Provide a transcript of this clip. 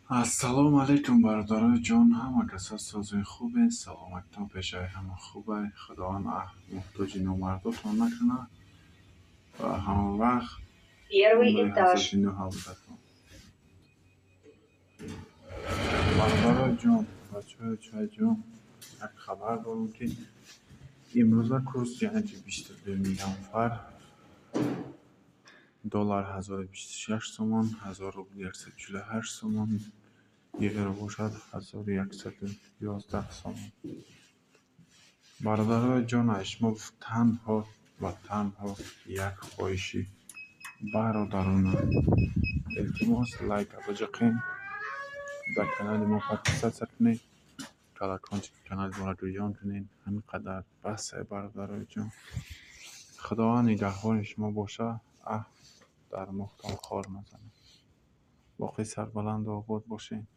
السلام علیکم برادرای جان. همه کسا سازوی خوبه، سلامتتان پیشای همه خوبه. خداوند محتاج نامرداتون نکنه و همه وقت عمر حضرت نوح بودتون. برادرای جان، بچه چای جان، یک خبر دارم که امروزه کورس جنگی بیشتر نفر دلار 1026 تومان، 1000 روبل 148 تومان، یورو باشد 1111 تومان. برادرای جان، شما تنها و تنها یک خواهشی برادرانه التماس لایک بجقین، در کانال ما پاتیسا کنید، کانال ما را جویان کنید. همینقدر بسه برادرای جان. خداوند نگهبان شما باشه، در مختال خار نزنه. باقی سربلند و آباد باشین.